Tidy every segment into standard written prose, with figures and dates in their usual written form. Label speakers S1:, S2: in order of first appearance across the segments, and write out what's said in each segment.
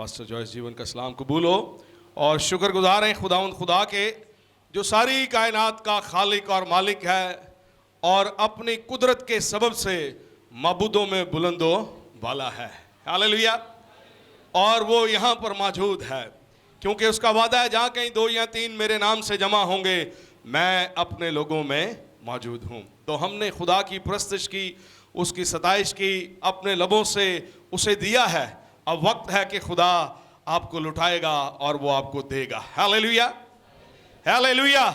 S1: Pastor Joyce जीवन का सलाम कबूल हो और शुक्रगुजार हैं खुदा के जो सारी कायनात का खालिक और मालिक है और अपनी कुदरत के सबब से मबूदों में बुलंदो वाला है। हालेलुया। और वो यहाँ पर मौजूद है क्योंकि उसका वादा है जहाँ कहीं 2 या 3 मेरे नाम से जमा होंगे मैं अपने लोगों में मौजूद हूँ। तो हमने खुदा की परस्तिश की, उसकी सताइश की, अपने लबों से उसे दिया है। अब वक्त है कि खुदा आपको लुटाएगा और वो आपको देगा। Hallelujah, hallelujah.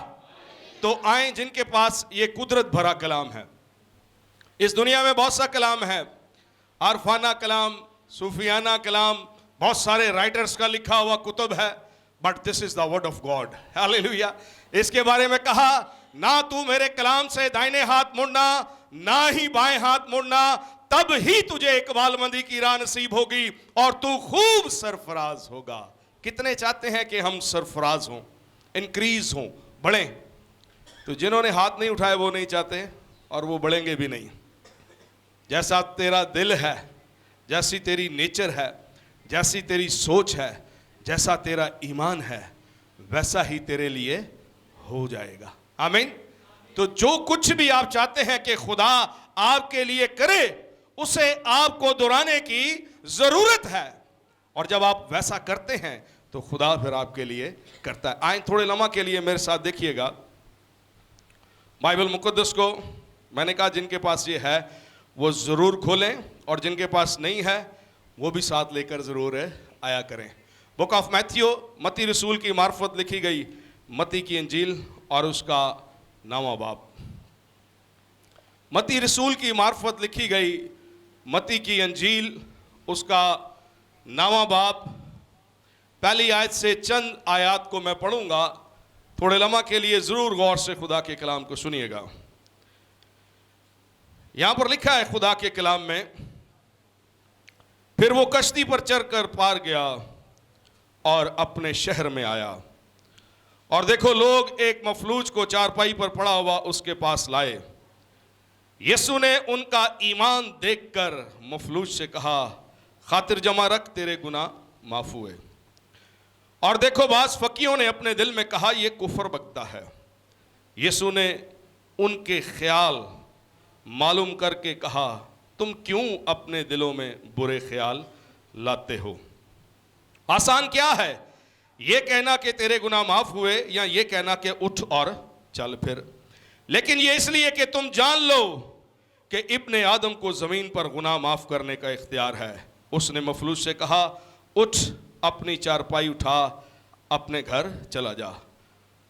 S1: तो आए जिनके पास ये कुदरत भरा कलाम है। इस दुनिया में बहुत सा कलाम है, आरफाना कलाम, सूफियाना कलाम, बहुत सारे राइटर्स का लिखा हुआ कुतुब है, but this is the word of God. Hallelujah. इसके बारे में कहा, ना तू मेरे कलाम से दाहिने हाथ मुड़ना ना ही बाएं हाथ मुड़ना, तब ही तुझे इकबालमंदी की राह नसीब होगी और तू खूब सरफराज होगा। कितने चाहते हैं कि हम सरफराज हों, इंक्रीज हों, बढ़ें? तो जिन्होंने हाथ नहीं उठाए वो नहीं चाहते और वो बढ़ेंगे भी नहीं। जैसा तेरा दिल है, जैसी तेरी नेचर है, जैसी तेरी सोच है, जैसा तेरा ईमान है, वैसा ही तेरे लिए हो जाएगा। आमीन। तो जो कुछ भी आप चाहते हैं कि खुदा आपके लिए करे, उसे आपको दोहराने की जरूरत है। और जब आप वैसा करते हैं तो खुदा फिर आपके लिए करता है। आए थोड़े लम्हा के लिए मेरे साथ देखिएगा बाइबल मुकद्दस को। मैंने कहा जिनके पास ये है वो ज़रूर खोलें और जिनके पास नहीं है वो भी साथ लेकर ज़रूर आया करें। बुक ऑफ मैथ्यू, मत्ती रसूल की मार्फत लिखी गई मत्ती की इंजील और उसका 9वां बाब। मत्ती रसूल की मार्फत लिखी गई मत्ती की इंजील, उसका 9वां बाब। पहली आयत से चंद आयत को मैं पढ़ूंगा। थोड़े लम्हा के लिए ज़रूर गौर से खुदा के कलाम को सुनिएगा। यहां पर लिखा है खुदा के कलाम में, फिर वो कश्ती पर चढ़कर पार गया और अपने शहर में आया और देखो लोग एक मफलूज को चारपाई पर पड़ा हुआ उसके पास लाए। यीशु ने उनका ईमान देखकर मफलूज से कहा, खातिर जमा रख, तेरे गुनाह माफ हुए। और देखो बास फकीरों ने अपने दिल में कहा, यह कुफर बकता है। यीशु ने उनके ख्याल मालूम करके कहा, तुम क्यों अपने दिलों में बुरे ख्याल लाते हो? आसान क्या है, यह कहना कि तेरे गुनाह माफ हुए या यह कहना कि उठ और चल फिर? लेकिन यह इसलिए कि तुम जान लो कि इब्ने आदम को जमीन पर गुनाह माफ करने का इख्तियार है। उसने मफलूज से कहा, उठ, अपनी चारपाई उठा, अपने घर चला जा।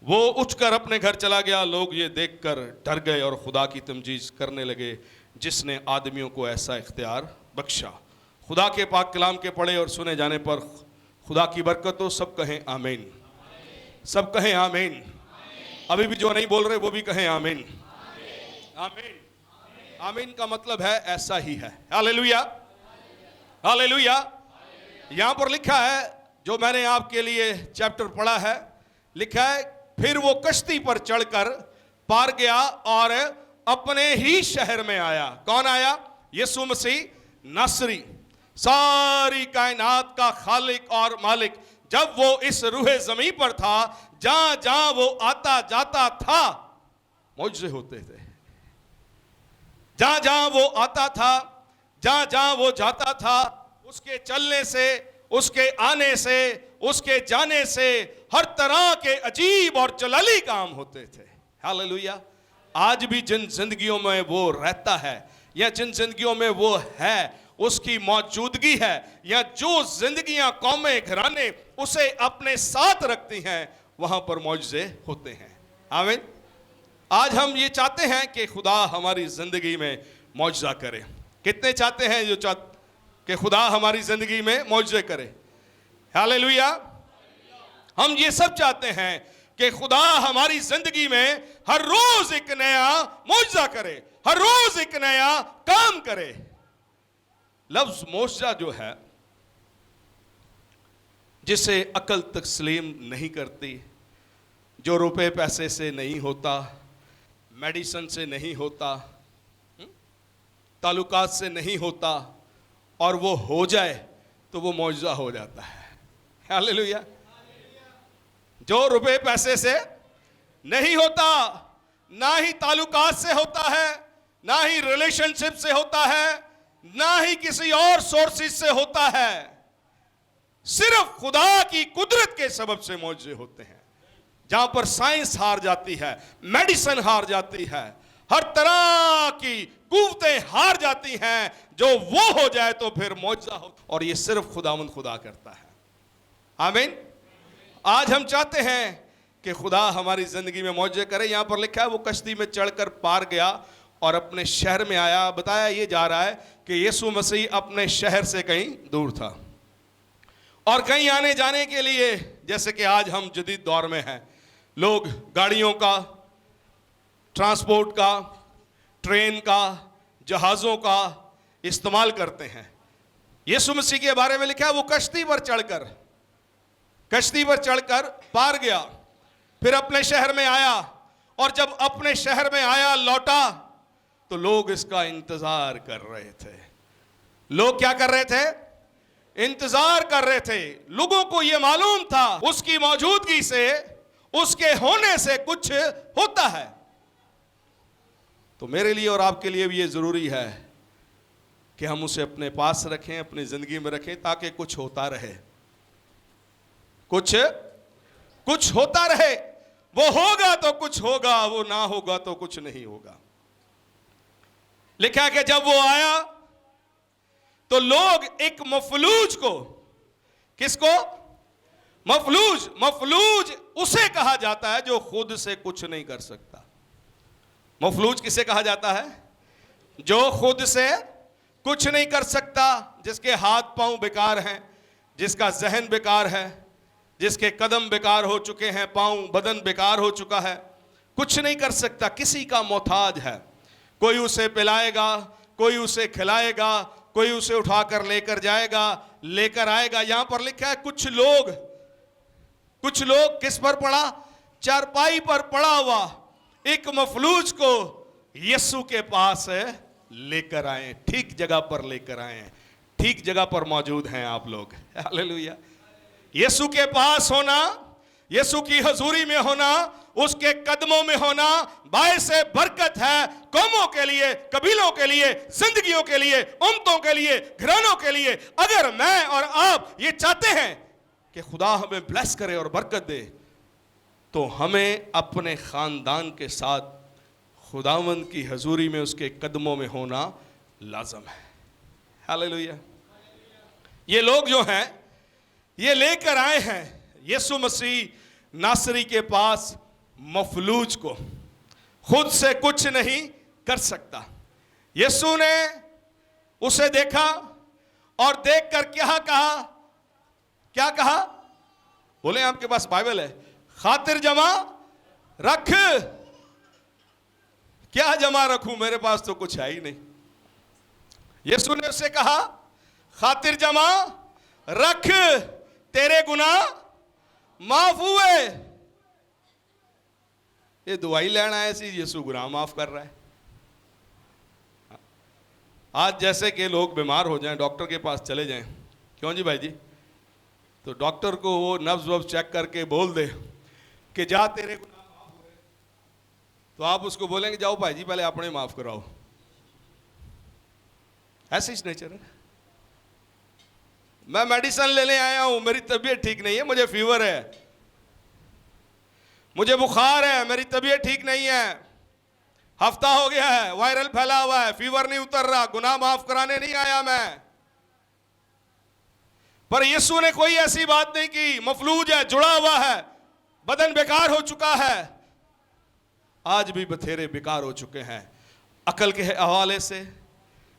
S1: वो उठकर अपने घर चला गया। लोग ये देखकर डर गए और खुदा की तमजीद करने लगे जिसने आदमियों को ऐसा इख्तियार बख्शा। खुदा के पाक कलाम के पढ़े और सुने जाने पर खुदा की बरकत हो। सब कहें आमीन, सब कहें आमीन। अभी भी जो नहीं बोल रहे वो भी कहें आमीन, आमीन। आमीन का मतलब है ऐसा ही है। Hallelujah, hallelujah. यहां पर लिखा है, जो मैंने आपके लिए चैप्टर पढ़ा है, लिखा है फिर वो कश्ती पर चढ़कर पार गया और अपने ही शहर में आया। कौन आया? यीशु मसीह नासरी, सारी कायनात का खालिक और मालिक। जब वो इस रूहे ज़मीन पर था, जहां जहां वो आता जाता था मौजज़े होते थे। जहां जहां वो आता था, जहां जहां वो जाता था, उसके चलने से, उसके आने से, उसके जाने से हर तरह के अजीब और जलाली काम होते थे। हालेलुया। आज भी जिन जिंदगियों में वो रहता है या जिन जिंदगियों में वो है, उसकी मौजूदगी है, या जो जिंदगियां कौमें घराने उसे अपने साथ रखती हैं, वहां पर मौजज़े होते हैं। आमीन। आज हम ये चाहते हैं कि खुदा हमारी जिंदगी में मौजज़ा करे। कितने चाहते हैं जो कि खुदा हमारी जिंदगी में मौजज़े करे? हालेलुया। हम ये सब चाहते हैं कि खुदा हमारी जिंदगी में हर रोज एक नया मौजज़ा करे, हर रोज एक नया काम करे। लफ्ज मौजज़ा जो है, जिसे अकल तस्लीम नहीं करती, जो रुपए पैसे से नहीं होता, मेडिसिन से नहीं होता, ताल्लुकात से नहीं होता, और वो हो जाए तो वो मौजज़ा हो जाता है। हालेलुया। जो रुपए पैसे से नहीं होता, ना ही ताल्लुकात से होता है, ना ही रिलेशनशिप से होता है, ना ही किसी और सोर्सेज से होता है, सिर्फ खुदा की कुदरत के सबब से मौजे होते हैं। जहां पर साइंस हार जाती है, मेडिसिन हार जाती है, हर तरह की कुव्वतें हार जाती हैं, जो वो हो जाए तो फिर मौजा हो, और ये सिर्फ खुदावंद खुदा करता है। आमीन। आज हम चाहते हैं कि खुदा हमारी जिंदगी में मौजे करे। यहां पर लिखा है वो कश्ती में चढ़कर पार गया और अपने शहर में आया। बताया ये जा रहा है कि यीशु मसीह अपने शहर से कहीं दूर था, और कहीं आने जाने के लिए, जैसे कि आज हम जदीद दौर में हैं, लोग गाड़ियों का, ट्रांसपोर्ट का, ट्रेन का, जहाज़ों का इस्तेमाल करते हैं। यीशु मसीह के बारे में लिखा है वो कश्ती पर चढ़कर पार गया, फिर अपने शहर में आया, और जब अपने शहर में आया, लौटा, तो लोग इसका इंतजार कर रहे थे। लोग क्या कर रहे थे? इंतजार कर रहे थे। लोगों को यह मालूम था उसकी मौजूदगी से, उसके होने से कुछ होता है। तो मेरे लिए और आपके लिए भी ये जरूरी है कि हम उसे अपने पास रखें, अपनी जिंदगी में रखें, ताकि कुछ होता रहे, कुछ होता रहे। वो होगा तो कुछ होगा, वो ना होगा तो कुछ नहीं होगा। लिखा है कि जब वो आया तो लोग एक मफलूज को, किसको? मफलूज उसे कहा जाता है जो खुद से कुछ नहीं कर सकता। मफलूज किसे कहा जाता है? जो खुद से कुछ नहीं कर सकता, जिसके हाथ पांव बेकार हैं, जिसका जहन बेकार है, जिसके कदम बेकार हो चुके हैं, पांव बदन बेकार हो चुका है, कुछ नहीं कर सकता, किसी का मोहताज है। कोई उसे पिलाएगा, कोई उसे खिलाएगा, कोई उसे उठाकर लेकर जाएगा, लेकर आएगा। यहां पर लिखा है कुछ लोग किस पर पड़ा? चारपाई पर पड़ा हुआ एक मफलूज को यीशु के पास लेकर आए, ठीक जगह पर लेकर आए। ठीक जगह पर मौजूद हैं आप लोग। हालेलुया। यीशु के पास होना, यीशु की हजूरी में होना, उसके कदमों में होना बायस बरकत है, कौमों के लिए, कबीलों के लिए, जिंदगियों के लिए, उम्मतों के लिए, घरानों के लिए। अगर मैं और आप ये चाहते हैं कि खुदा हमें ब्लेस करे और बरकत दे, तो हमें अपने खानदान के साथ खुदावंद की हजूरी में, उसके कदमों में होना लाजम है। हालेलुया। ये लोग जो हैं, ये लेकर आए हैं यीशु मसीह नासरी के पास मफलूज को। खुद से कुछ नहीं कर सकता। यीशु ने उसे देखा और देखकर क्या कहा? बोले, आपके पास बाइबल है? खातिर जमा रख। क्या जमा रखूं, मेरे पास तो कुछ है ही नहीं। यीशु ने उससे कहा, खातिर जमा रख, तेरे गुनाह माफ हुए। ये दुआई लेना है, ऐसी यीशु गुनाह माफ कर रहा है। आज जैसे कि लोग बीमार हो जाएं, डॉक्टर के पास चले जाएं, क्यों जी भाई जी, तो डॉक्टर को वो नब्ज वब्ज चेक करके बोल दे कि जा तेरे गुनाह माफ हुए, तो आप उसको बोलेंगे जाओ भाई जी पहले अपने माफ कराओ। ऐसे ही नेचर है। मैं मेडिसिन लेने आया हूं, मेरी तबीयत ठीक नहीं है, मुझे फीवर है, मुझे बुखार है, मेरी तबीयत ठीक नहीं है, हफ्ता हो गया है, वायरल फैला हुआ है, फीवर नहीं उतर रहा, गुनाह माफ कराने नहीं आया मैं। पर यीशु ने कोई ऐसी बात नहीं की। मफलूज है, जुड़ा हुआ है, बदन बेकार हो चुका है। आज भी बथेरे बेकार हो चुके हैं अकल के हवाले से।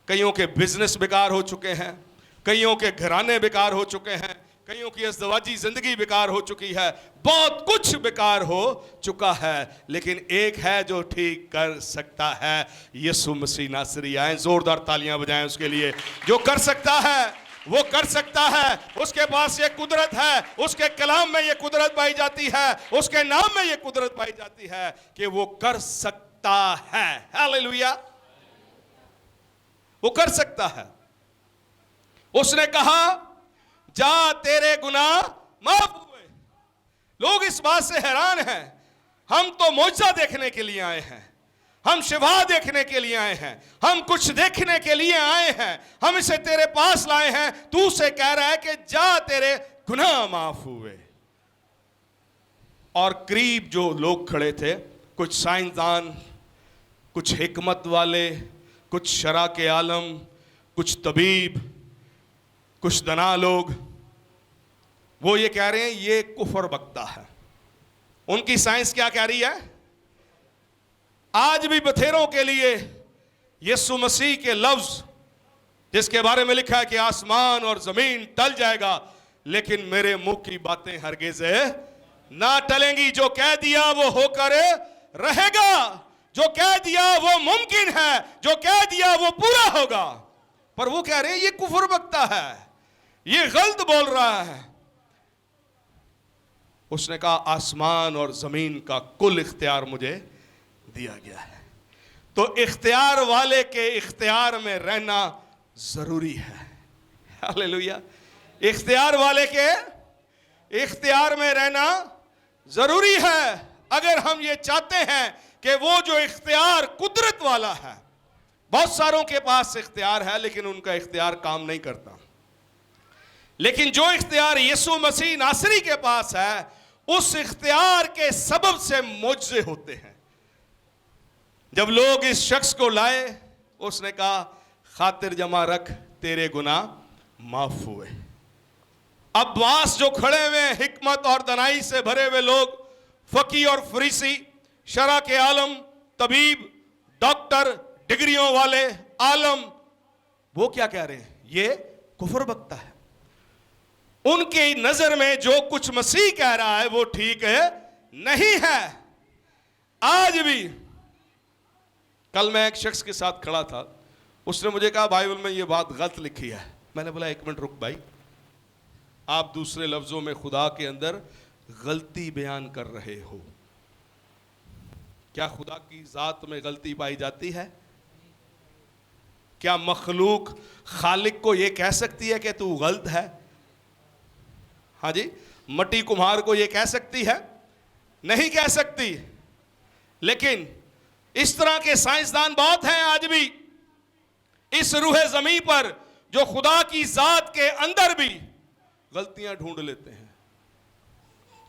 S1: कईयों के बिजनेस बेकार हो चुके हैं, कईयों के घराने बेकार हो चुके हैं, कईयों की अज़दवाजी जिंदगी बेकार हो चुकी है, बहुत कुछ बेकार हो चुका है। लेकिन एक है जो ठीक कर सकता है, यीशु मसीह नासरी। आए जोरदार तालियां बजाएं उसके लिए। जो कर सकता है वो कर सकता है। उसके पास ये कुदरत है, उसके कलाम में ये कुदरत पाई जाती है, उसके नाम में ये कुदरत पाई जाती है कि वो कर सकता है। हालेलुया। वो कर सकता है। उसने कहा जा तेरे गुनाह माफ हुए। लोग इस बात से हैरान हैं, हम तो मौजज़ा देखने के लिए आए हैं, हम शिफा देखने के लिए आए हैं, हम कुछ देखने के लिए आए हैं, हम इसे तेरे पास लाए हैं, तू उसे कह रहा है कि जा तेरे गुनाह माफ हुए। और करीब जो लोग खड़े थे, कुछ साइंसदान, कुछ हिकमत वाले, कुछ शरा के आलम, कुछ तबीब, कुछ दना लोग, वो ये कह रहे हैं ये कुफर बकता है। उनकी साइंस क्या कह रही है? आज भी बथेरों के लिए यीशु मसीह के लफ्ज जिसके बारे में लिखा है कि आसमान और जमीन टल जाएगा लेकिन मेरे मुंह की बातें हरगिज ना टलेंगी। जो कह दिया वो होकर रहेगा, जो कह दिया वो मुमकिन है, जो कह दिया वो पूरा होगा। पर वो कह रहे हैं ये कुफर बकता है, ये गलत बोल रहा है। उसने कहा आसमान और जमीन का कुल इख्तियार मुझे दिया गया है। तो इख्तियार वाले के इख्तियार में रहना जरूरी है। हालेलुया। इख्तियार वाले के इख्तियार में रहना जरूरी है। अगर हम ये चाहते हैं कि वो जो इख्तियार कुदरत वाला है, बहुत सारों के पास इख्तियार है लेकिन उनका इख्तियार काम नहीं करता, लेकिन जो इख्तियार यीशु मसीह नासरी के पास है, उस इख्तियार के सबब से मुआजिज़े होते हैं। जब लोग इस शख्स को लाए, उसने कहा खातिर जमा रख, तेरे गुनाह माफ हुए। अब्बास जो खड़े हुए, हिकमत और दनाई से भरे हुए लोग, फकी और फरीसी, शरा के आलम, तबीब, डॉक्टर, डिग्रियों वाले आलम, वो क्या कह रहे हैं? ये कुफर बकता है। उनकी नजर में जो कुछ मसीह कह रहा है वो ठीक है नहीं है। आज भी, कल मैं एक शख्स के साथ खड़ा था, उसने मुझे कहा बाइबल में ये बात गलत लिखी है। मैंने बोला एक मिनट रुक भाई, आप दूसरे लफ्जों में खुदा के अंदर गलती बयान कर रहे हो। क्या खुदा की जात में गलती पाई जाती है? क्या मखलूक खालिक को यह कह सकती है कि तू गलत है? हाँ जी, मट्टी कुम्हार को यह कह सकती है? नहीं कह सकती। लेकिन इस तरह के साइंसदान बहुत हैं आज भी इस रूहे ज़मीं पर, जो खुदा की जात के अंदर भी गलतियां ढूंढ लेते हैं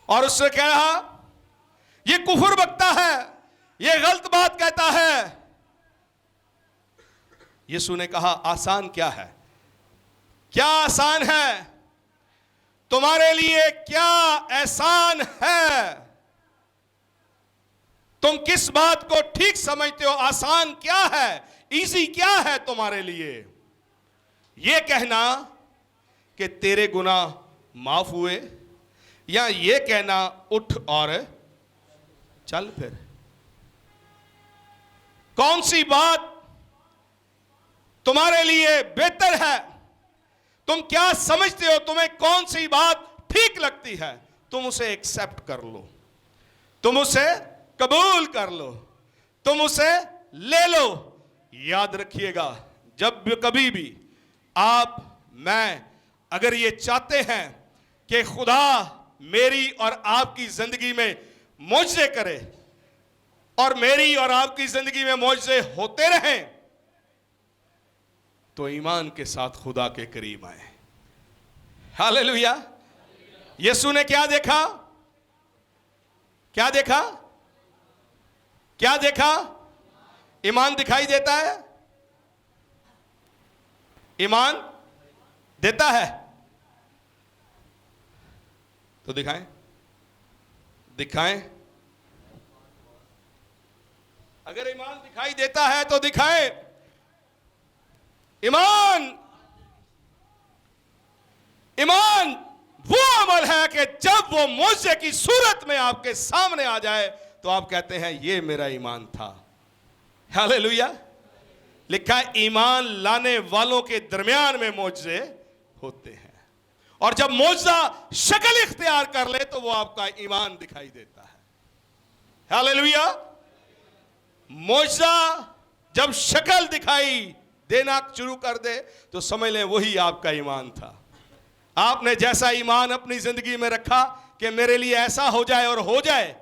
S1: और उससे कह रहा ये कुफर बकता है, ये गलत बात कहता है। यीशु ने कहा आसान क्या है? क्या आसान है? तुम्हारे लिए क्या एहसान है? तुम किस बात को ठीक समझते हो? आसान क्या है? इजी क्या है तुम्हारे लिए? यह कहना कि तेरे गुनाह माफ हुए, या यह कहना उठ और चल फिर? कौन सी बात तुम्हारे लिए बेहतर है? तुम क्या समझते हो? तुम्हें कौन सी बात ठीक लगती है? तुम उसे एक्सेप्ट कर लो, तुम उसे कबूल कर लो, तुम उसे ले लो। याद रखिएगा, जब कभी भी आप, मैं अगर ये चाहते हैं कि खुदा मेरी और आपकी जिंदगी में मौजज़े करे और मेरी और आपकी जिंदगी में मौजज़े होते रहें, तो ईमान के साथ खुदा के करीब आए। हालेलुया। यीशु ने क्या देखा? क्या देखा? क्या देखा? ईमान दिखाई देता है? ईमान देता है तो दिखाएं, दिखाएं। अगर ईमान दिखाई देता है तो दिखाएं। ईमान वो अमल है कि जब वो मौजज़े की सूरत में आपके सामने आ जाए तो आप कहते हैं ये मेरा ईमान था। हालेलुया। लिखा है ईमान लाने वालों के दरमियान में मौजज़े होते हैं, और जब मौजज़ा शक्ल इख्तियार कर ले तो वो आपका ईमान दिखाई देता है। हालेलुया। मौजज़ा जब शक्ल दिखाई देना शुरू कर दे तो समझ लें वही आपका ईमान था। आपने जैसा ईमान अपनी जिंदगी में रखा कि मेरे लिए ऐसा हो जाए और हो जाए,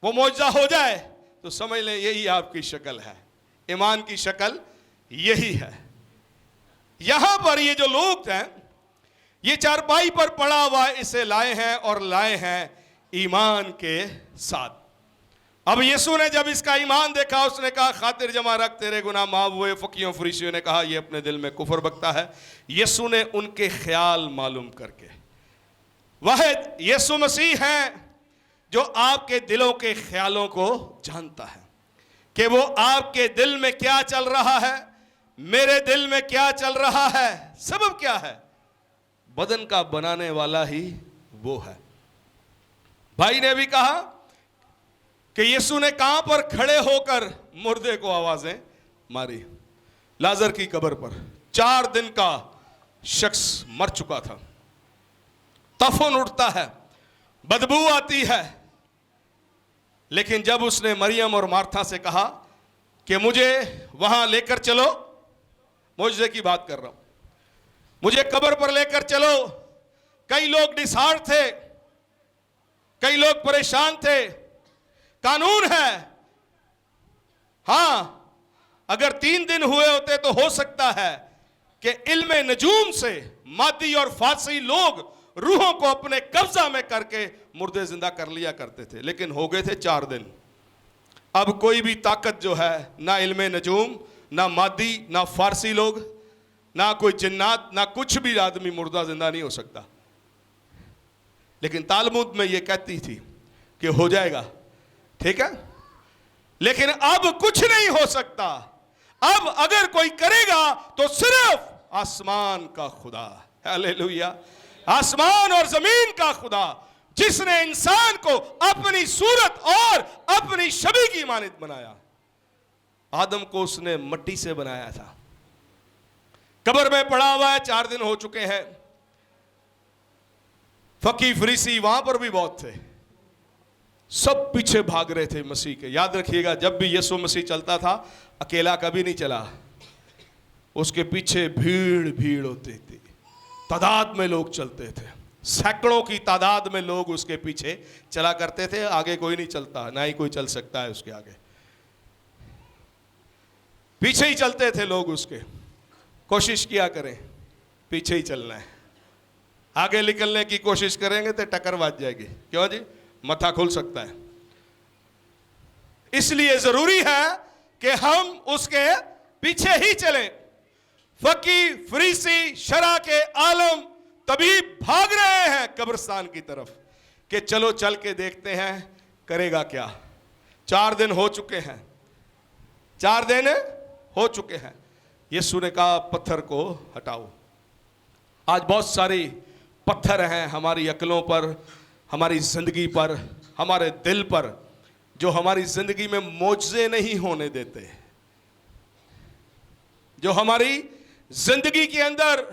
S1: वो मौजज़ा हो जाए, तो समझ लें यही आपकी शक्ल है। ईमान की शक्ल यही है। यहां पर ये जो लोग हैं, ये चारपाई पर पड़ा हुआ इसे लाए हैं और लाए हैं ईमान के साथ। अब यीशु ने जब इसका ईमान देखा, उसने कहा खातिर जमा रख, तेरे गुनाह माफ हुए। फकीयों फरीसियों ने कहा ये अपने दिल में कुफर बकता है। यीशु ने उनके ख्याल मालूम करके, वाहिद यीशु मसीह हैं जो आपके दिलों के ख्यालों को जानता है कि वो आपके दिल में क्या चल रहा है, मेरे दिल में क्या चल रहा है, सबब क्या है। बदन का बनाने वाला ही वो है। भाई ने भी कहा कि यीशु ने कहां पर खड़े होकर मुर्दे को आवाजें मारी। लाजर की कब्र पर 4 दिन का शख्स मर चुका था। तफन उठता है, बदबू आती है, लेकिन जब उसने मरियम और मार्था से कहा कि मुझे वहां लेकर चलो, मौजज़े की बात कर रहा हूं, मुझे कब्र पर लेकर चलो। कई लोग डिसहार्ट थे, कई लोग परेशान थे। कानून है, हां, अगर 3 दिन हुए होते तो हो सकता है कि इल्मे नजूम से मादी और फारसी लोग रूहों को अपने कब्जा में करके मुर्दे जिंदा कर लिया करते थे, लेकिन हो गए थे 4 दिन। अब कोई भी ताकत जो है, ना इल्मे नजूम, ना मादी, ना फारसी लोग, ना कोई जिन्नात, ना कुछ भी आदमी मुर्दा जिंदा नहीं हो सकता। लेकिन तालमुद में ये कहती थी कि हो जाएगा, ठीक है, लेकिन अब कुछ नहीं हो सकता। अब अगर कोई करेगा तो सिर्फ आसमान का खुदा, हालेलुया, आसमान और जमीन का खुदा, जिसने इंसान को अपनी सूरत और अपनी छवि की मानद बनाया। आदम को उसने मिट्टी से बनाया था, कब्र में पड़ा हुआ है, 4 दिन हो चुके हैं। फकी फरीसी वहां पर भी बहुत थे, सब पीछे भाग रहे थे मसीह के। याद रखिएगा, जब भी यीशु मसीह चलता था अकेला कभी नहीं चला, उसके पीछे भीड़ भीड़ होती थी, तादाद में लोग चलते थे, सैकड़ों की तादाद में लोग उसके पीछे चला करते थे। आगे कोई नहीं चलता, ना ही कोई चल सकता है उसके आगे, पीछे ही चलते थे लोग उसके। कोशिश किया करें, पीछे ही चलना है, आगे निकलने की कोशिश करेंगे तो टक्कर बाज जाएगी। क्यों जी, मथा खुल सकता है। इसलिए जरूरी है कि हम उसके पीछे ही चलें। फकी फरीसी शरा के आलम तभी भाग रहे हैं कब्रिस्तान की तरफ कि चलो चल के देखते हैं करेगा क्या। 4 दिन हो चुके हैं, 4 दिन हो चुके हैं। यीशु ने कहा पत्थर को हटाओ। आज बहुत सारी पत्थर हैं हमारी अक्लों पर, हमारी जिंदगी पर, हमारे दिल पर, जो हमारी जिंदगी में मौजज़े नहीं होने देते, जो हमारी जिंदगी के अंदर,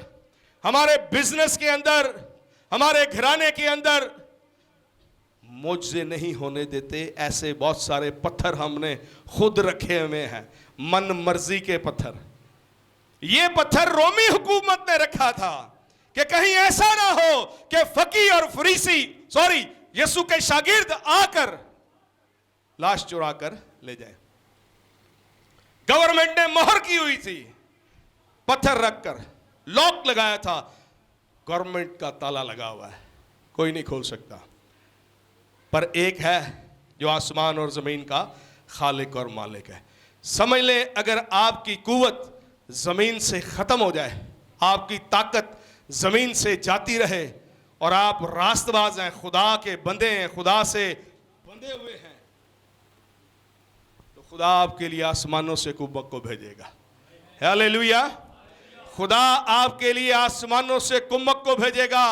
S1: हमारे बिजनेस के अंदर, हमारे घराने के अंदर मौजज़े नहीं होने देते। ऐसे बहुत सारे पत्थर हमने खुद रखे हुए हैं, मन मर्जी के पत्थर। ये पत्थर रोमी हुकूमत ने रखा था कि कहीं ऐसा ना हो कि फकी और फरीसी, सॉरी, यीशु के शागिर्द आकर लाश चुरा कर ले जाए। गवर्नमेंट ने मोहर की हुई थी, पत्थर रखकर लॉक लगाया था, गवर्नमेंट का ताला लगा हुआ है, कोई नहीं खोल सकता। पर एक है जो आसमान और जमीन का खालिक और मालिक है। समझ लें, अगर आपकी कुव्वत जमीन से खत्म हो जाए, आपकी ताकत जमीन से जाती रहे और आप रास्तबाज हैं, खुदा के बंदे हैं, खुदा से बंधे हुए हैं, तो खुदा आपके लिए आसमानों से कुव्वत को भेजेगा। हालेलुया। खुदा आपके लिए आसमानों से कुव्वत को भेजेगा,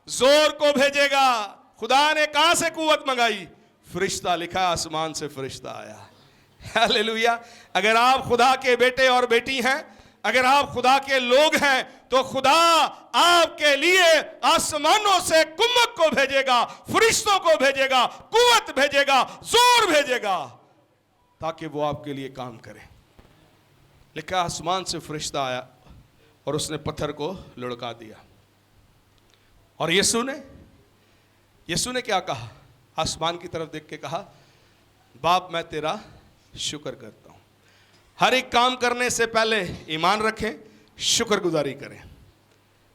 S1: जोर को भेजेगा। खुदा ने कहां से कुव्वत मंगाई? फरिश्ता, लिखा आसमान से फरिश्ता आया। हालेलुया। अगर आप खुदा के बेटे और बेटी हैं, अगर आप खुदा के लोग हैं, तो खुदा आपके लिए आसमानों से कुव्वत को भेजेगा, फरिश्तों को भेजेगा, कुव्वत भेजेगा, जोर भेजेगा, ताकि वो आपके लिए काम करे। लिखा आसमान से फरिश्ता आया और उसने पत्थर को लुढ़का दिया। और यीशु ने क्या कहा? आसमान की तरफ देख के कहा, बाप मैं तेरा शुक्र करता हूं। हर एक काम करने से पहले ईमान रखें, शुक्रगुजारी करें,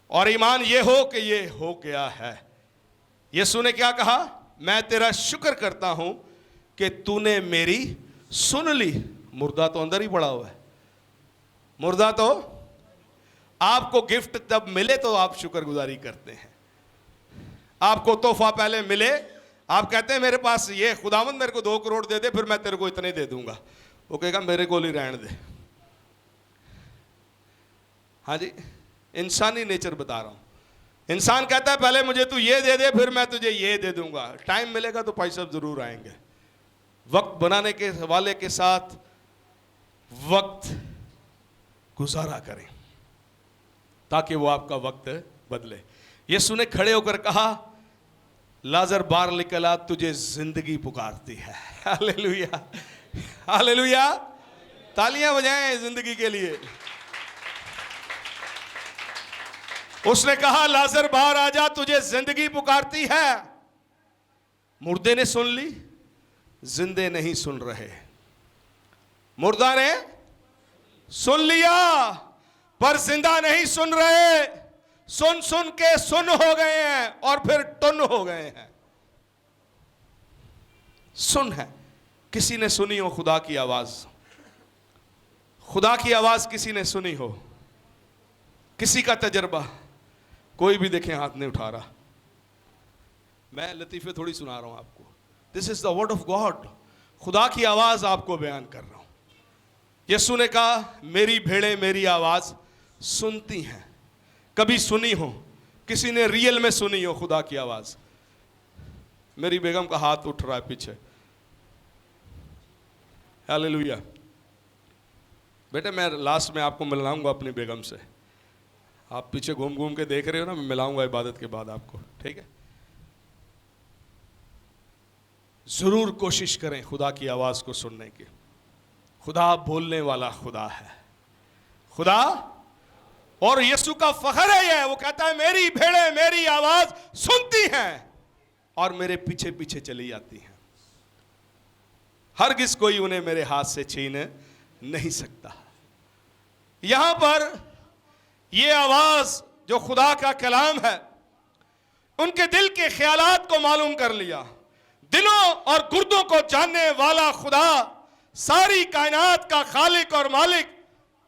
S1: और ईमान ये हो कि ये हो गया है। यीशु ने क्या कहा? मैं तेरा शुक्र करता हूं कि तूने मेरी सुन ली। मुर्दा तो अंदर ही पड़ा हुआ है। मुर्दा तो आपको गिफ्ट तब मिले तो आप शुक्रगुजारी करते हैं। आपको तोहफा पहले मिले, आप कहते हैं मेरे पास ये, खुदावंद मेरे को 2 करोड़ दे दे, फिर मैं तेरे को इतने दे दूंगा। वो कहेगा मेरे को ही रहने दे। हाँ जी, इंसानी नेचर बता रहा हूं। इंसान कहता है पहले मुझे तू ये दे दे, फिर मैं तुझे ये दे दूंगा। टाइम मिलेगा तो पैसे जरूर आएंगे। वक्त बनाने के वाले के साथ वक्त गुजारा करें ताकि वो आपका वक्त बदले। यीशु ने खड़े होकर कहा, लाजर बाहर निकल आ, तुझे जिंदगी पुकारती है। Hallelujah, hallelujah. तालियां बजाएं जिंदगी के लिए। उसने कहा, लाजर बाहर आ जा, तुझे जिंदगी पुकारती है। मुर्दे ने सुन ली, जिंदे नहीं सुन रहे। मुर्दा ने सुन लिया पर जिंदा नहीं सुन रहे। सुन सुन के सुन हो गए हैं और फिर टुन हो गए हैं। सुन है, किसी ने सुनी हो खुदा की आवाज? खुदा की आवाज किसी ने सुनी हो? किसी का तजर्बा? कोई भी देखें हाथ नहीं उठा रहा। मैं लतीफे थोड़ी सुना रहा हूं आपको। This is the word of God. खुदा की आवाज आपको बयान कर रहा हूं। यीशु ने कहा, मेरी भेड़ें मेरी आवाज सुनती हैं। कभी सुनी हो? किसी ने रियल में सुनी हो खुदा की आवाज? मेरी बेगम का हाथ उठ रहा है पीछे। हालेलुया। बेटे मैं लास्ट में आपको मिलाऊंगा अपनी बेगम से। आप पीछे घूम घूम के देख रहे हो ना, मैं मिलाऊंगा इबादत के बाद आपको, ठीक है? जरूर कोशिश करें खुदा की आवाज को सुनने की। खुदा बोलने वाला खुदा है। खुदा, और यीशु का फखर है यह, वो कहता है मेरी भेड़ें मेरी आवाज सुनती हैं और मेरे पीछे पीछे चली जाती हैं। हरगिज कोई उन्हें मेरे हाथ से छीन नहीं सकता। यहां पर यह आवाज जो खुदा का कलाम है, उनके दिल के ख्यालात को मालूम कर लिया। दिलों और गुर्दों को जानने वाला खुदा, सारी कायनात का खालिक और मालिक,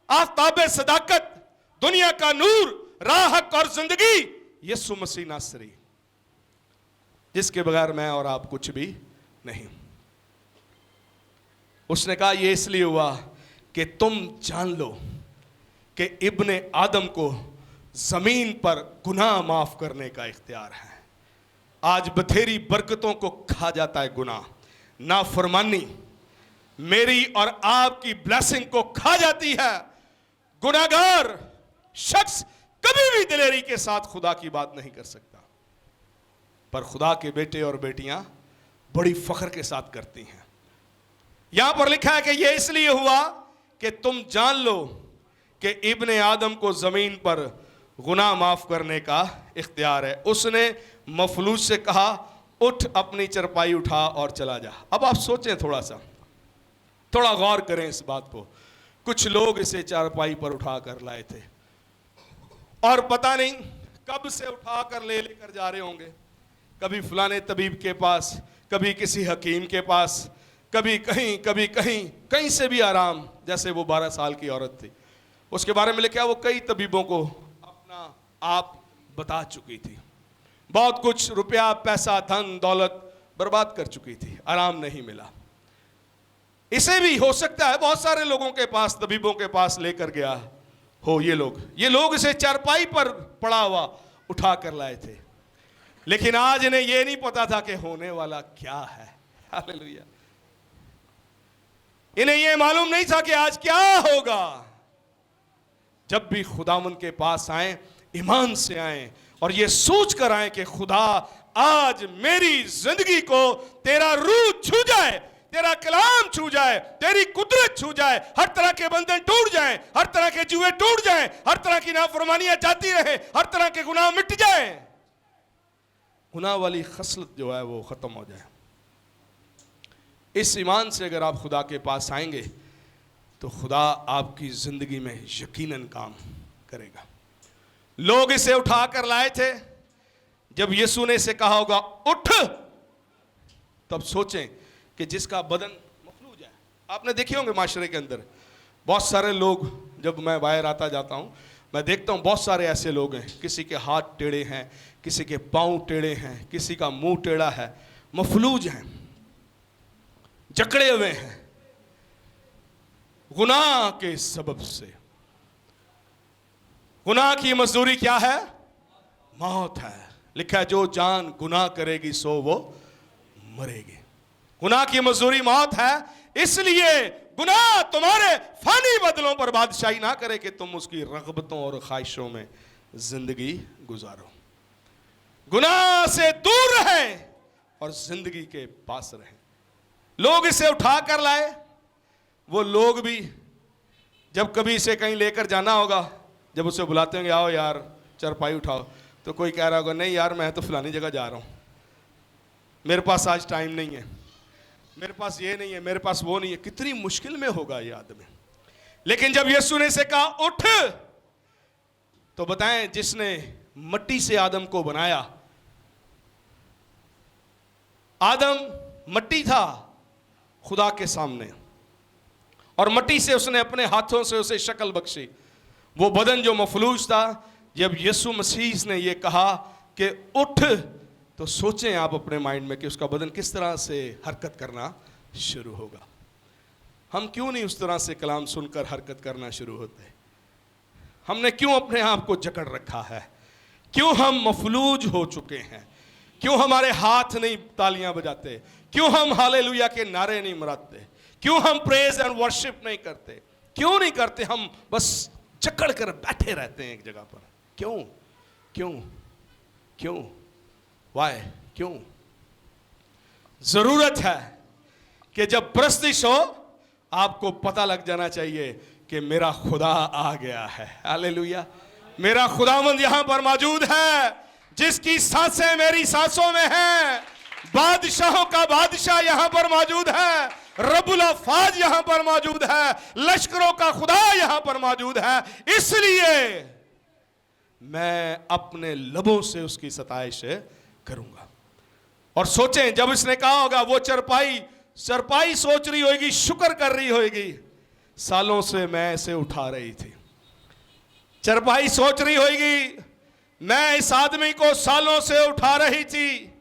S1: आफताबे सदाकत, दुनिया का नूर, राह हक और जिंदगी, यीशु मसीह नासरी, जिसके बगैर मैं और आप कुछ भी नहीं। उसने कहा यह इसलिए हुआ कि तुम जान लो कि इब्ने आदम को जमीन पर गुनाह माफ करने का इख्तियार है। आज बथेरी बरकतों को खा जाता है गुनाह, नाफरमानी मेरी और आपकी ब्लेसिंग को खा जाती है। गुनाहगार शख्स कभी भी दिलेरी के साथ खुदा की बात नहीं कर सकता, पर खुदा के बेटे और बेटियां बड़ी फख्र के साथ करती हैं। यहां पर लिखा है कि यह इसलिए हुआ कि तुम जान लो कि इब्ने आदम को जमीन पर गुनाह माफ करने का इख्तियार है। उसने मफलूज से कहा, उठ अपनी चरपाई उठा और चला जा। अब आप सोचें, थोड़ा गौर करें इस बात को। कुछ लोग इसे चारपाई पर उठा कर लाए थे और पता नहीं कब से उठा कर लेकर जा रहे होंगे। कभी फलाने तबीब के पास, कभी किसी हकीम के पास, कभी कहीं, कभी कहीं, कहीं से भी आराम। जैसे वो 12 साल की औरत थी, उसके बारे में लिखा वो कई तबीबों को अपना आप बता चुकी थी। बहुत कुछ रुपया पैसा धन दौलत बर्बाद कर चुकी थी, आराम नहीं मिला। इसे भी हो सकता है बहुत सारे लोगों के पास, तबीबों के पास लेकर गया हो ये लोग इसे चारपाई पर पड़ा हुआ उठा कर लाए थे। लेकिन आज इन्हें यह नहीं पता था कि होने वाला क्या है। हालेलुया। इन्हें यह मालूम नहीं था कि आज क्या होगा। जब भी खुदावंद के पास आए, ईमान से आए और ये सोच कर आए कि खुदा आज मेरी जिंदगी को तेरा रूह छू जाए, तेरा कलाम छू जाए, तेरी कुदरत छू जाए, हर तरह के बंधन टूट जाएं, हर तरह के जुए टूट जाएं, हर तरह की नाफरमानियां जाती रहे, हर तरह के गुनाह मिट जाएं। गुनाह वाली खसलत जो है वो ख़त्म हो जाए। इस ईमान से अगर आप खुदा के पास आएंगे तो खुदा आपकी ज़िंदगी में यकीनन काम करेगा। लोग इसे उठा कर लाए थे, जब यीशु ने इसे कहा होगा उठ, तब सोचें कि जिसका बदन मफलूज है। आपने देखे होंगे माशरे के अंदर बहुत सारे लोग, जब मैं बाहर आता जाता हूँ मैं देखता हूँ बहुत सारे ऐसे लोग हैं, किसी के हाथ टेढ़े हैं, किसी के पाँव टेढ़े हैं, किसी का मुंह टेढ़ा है, मफलूज हैं, जकड़े हुए हैं गुनाह के सबब से। गुनाह की मजदूरी क्या है? मौत है। लिखा है जो जान गुनाह करेगी सो वो मरेगी। गुनाह की मजदूरी मौत है, इसलिए गुनाह तुम्हारे फानी बदलों पर बादशाही ना करे कि तुम उसकी रगबतों और ख्वाहिशों में जिंदगी गुजारो। गुनाह से दूर रहें और जिंदगी के पास रहें। लोग इसे उठा कर लाए। वो लोग भी जब कभी इसे कहीं लेकर जाना होगा, जब उसे बुलाते होंगे आओ यार चारपाई उठाओ, तो कोई कह रहा होगा नहीं यार मैं तो फलानी जगह जा रहा हूँ, मेरे पास आज टाइम नहीं है, मेरे पास ये नहीं है, मेरे पास वो नहीं है। कितनी मुश्किल में होगा ये आदमी। लेकिन जब यीशु ने इसे कहा उठ, तो बताएं जिसने मट्टी से आदम को बनाया, आदम मट्टी था खुदा के सामने, और मट्टी से उसने अपने हाथों से उसे शक्ल बख्शी। वो बदन जो मफलूज था, जब यीशु मसीह ने ये कहा कि उठ, तो सोचें आप अपने माइंड में कि उसका बदन किस तरह से हरकत करना शुरू होगा। हम क्यों नहीं उस तरह से कलाम सुनकर हरकत करना शुरू होते? हमने क्यों अपने आप को जकड़ रखा है? क्यों हम मफलूज हो चुके हैं? क्यों हमारे हाथ नहीं तालियां बजाते? क्यों हम हालेलुया के नारे नहीं मराते? क्यों हम प्रेज एंड वर्शिप नहीं करते? क्यों नहीं करते? हम बस जकड़ कर बैठे रहते हैं एक जगह पर। क्यों क्यों क्यों? वाई? क्यों? जरूरत है कि जब प्रस्तिश हो आपको पता लग जाना चाहिए कि मेरा खुदा आ गया है। हालेलुया, मेरा खुदावंद यहां पर मौजूद है, जिसकी सांसें मेरी सांसों में हैं। बादशाहों का बादशाह यहां पर मौजूद है, रब्बुल अफ़ाज यहां पर मौजूद है, लश्करों का खुदा यहां पर मौजूद है। इसलिए मैं अपने लबों से उसकी सताइश करूंगा। और सोचें जब इसने कहा होगा, वो चरपाई सोच रही होगी, शुक्र कर रही होगी, सालों से मैं इसे उठा रही थी। चरपाई सोच रही होगी, मैं इस आदमी को सालों से उठा रही थी।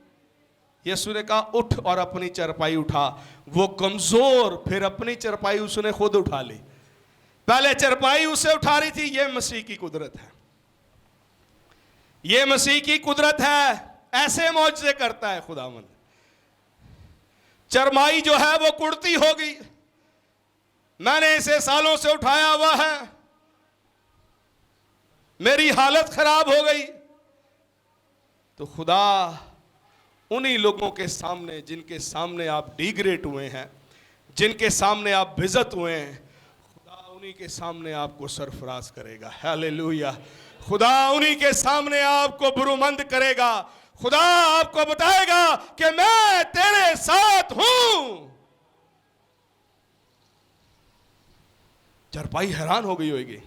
S1: यीशु ने कहा उठ और अपनी चरपाई उठा। वो कमजोर, फिर अपनी चरपाई उसने खुद उठा ली। पहले चरपाई उसे उठा रही थी। ये मसीह की कुदरत है, ये मसीह की कुदरत है। ऐसे मौजज़े करता है खुदावंद। चरपाई जो है वो कुड़ती होगी, मैंने इसे सालों से उठाया हुआ है, मेरी हालत खराब हो गई। तो खुदा उन्हीं लोगों के सामने, जिनके सामने आप डिग्रेड हुए हैं, जिनके सामने आप बेइज्जत हुए हैं, खुदा उन्हीं के सामने आपको सरफराज करेगा। हालेलुया। खुदा उन्हीं के सामने आपको बुरुमंद करेगा। खुदा आपको बताएगा कि मैं तेरे साथ हूं। चरपाई हैरान हो गई होगी।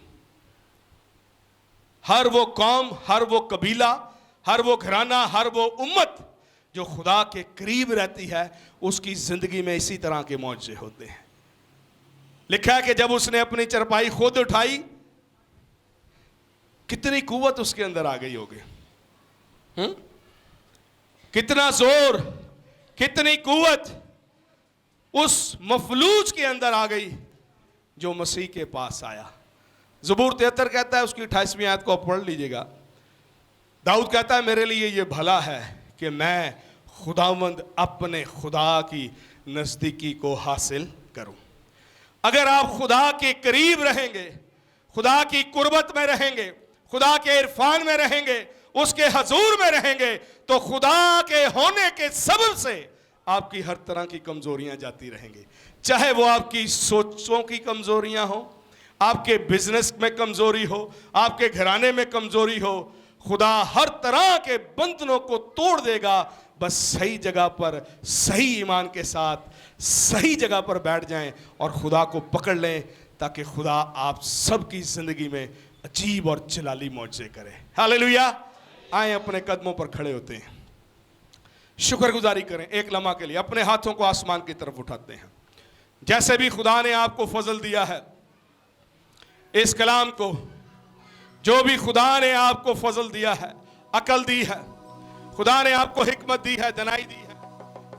S1: हर वो कौम, हर वो कबीला, हर वो घराना, हर वो उम्मत जो खुदा के करीब रहती है, उसकी जिंदगी में इसी तरह के मौजज़े होते हैं। लिखा है कि जब उसने अपनी चरपाई खुद उठाई, कितनी कुव्वत उसके अंदर आ गई होगी। कितना जोर, कितनी कुव्वत उस मफलूज के अंदर आ गई जो मसीह के पास आया। ज़बूर 73 कहता है, उसकी 28वीं आयत को पढ़ लीजिएगा। दाऊद कहता है मेरे लिए ये भला है कि मैं खुदावंद अपने खुदा की नज़दीकी को हासिल करूं। अगर आप खुदा के करीब रहेंगे, खुदा की कुर्बत में रहेंगे, खुदा के इरफान में रहेंगे, उसके हजूर में रहेंगे, तो खुदा के होने के सबब से आपकी हर तरह की कमजोरियां जाती रहेंगी। चाहे वो आपकी सोचों की कमजोरियां हो, आपके बिजनेस में कमजोरी हो, आपके घराने में कमजोरी हो, खुदा हर तरह के बंधनों को तोड़ देगा, बस सही जगह पर सही ईमान के साथ सही जगह पर बैठ जाएं और खुदा को पकड़ लें, ताकि खुदा आप सबकी जिंदगी में अजीब और जलाली मौजे करे। हालेलुया। आए अपने कदमों पर खड़े होते हैं, शुक्रगुजारी करें एक लम्हा के लिए, अपने हाथों को आसमान की तरफ उठाते हैं। जैसे भी खुदा ने आपको फजल दिया है, इस कलाम को, जो भी खुदा ने आपको फजल दिया है, अकल दी है, खुदा ने आपको हिकमत दी है, दनाई दी है,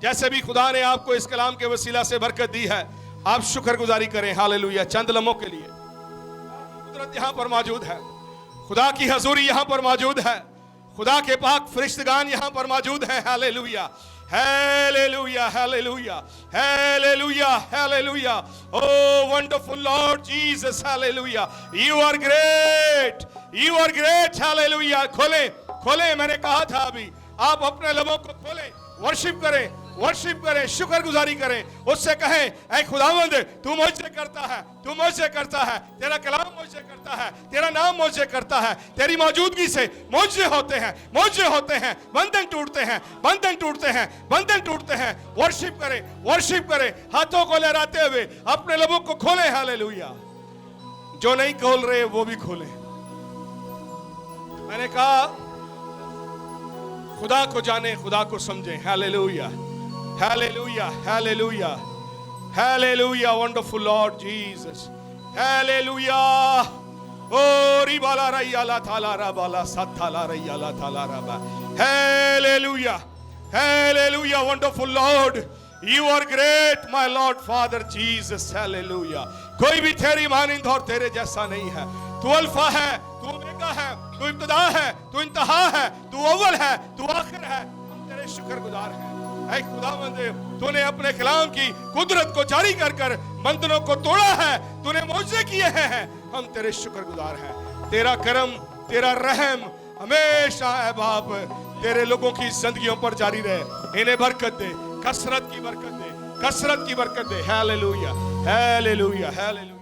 S1: जैसे भी खुदा ने आपको इस कलाम के वसीला से बरकत दी है, आप शुक्रगुजारी करें। हालेलुया। चंद लम्हों के लिए कुदरत यहां पर मौजूद है, खुदा की हजूरी यहां पर मौजूद है, खुदा के पाक फरिश्तगान यहां पर मौजूद हैं। Hallelujah, hallelujah, hallelujah, hallelujah, hallelujah. Oh wonderful Lord Jesus, hallelujah, you are great, you are great. Hallelujah. खोलें, खोलें, मैंने कहा था अभी, आप अपने लबों को खोलें, वर्शिप करें, वर्शिप करें, शुक्रगुजारी करें, उससे कहें, ऐ खुदावंद तू मुझसे करता है, तू मुझसे करता है, तेरा कलाम मुझसे करता है, तेरा नाम मुझसे करता है, तेरी मौजूदगी से मुझसे होते हैं, मुझसे होते हैं, बंधन टूटते हैं, बंधन टूटते हैं, बंधन टूटते हैं। वर्शिप करें, वर्शिप करें, हाथों को लहराते हुए अपने लबों को खोलें। हालेलुया। जो नहीं खोल रहे वो भी खोलें। मैंने कहा खुदा को जाने, खुदा को समझें। Hallelujah, Hallelujah, hallelujah, hallelujah, wonderful Lord Jesus, hallelujah. Oh, ribala rayala thala rabala sathala rayala thala raba. Hallelujah, hallelujah, wonderful Lord. You are great, my Lord Father Jesus, hallelujah. कोई भी तेरी मानिंद और तेरे जैसा नहीं है। तू अल्फा है, तू ओमेगा है, तू इब्तिदा है, तू इंतहा है, तू अव्वल है, तू आखिर है। हम तेरे शुक्रगुजार हैं। ऐ खुदावंद, तूने अपने कलाम की कुदरत को जारी कर कर बंधनों को तोड़ा है, तूने मौजे किए हैं, हम तेरे शुक्रगुजार हैं। तेरा करम, तेरा रहम हमेशा है बाप, तेरे लोगों की जिंदगियों पर जारी रहे। इन्हें बरकत दे, कसरत की बरकत दे, कसरत की बरकत दे। Hallelujah, hallelujah, hallelujah.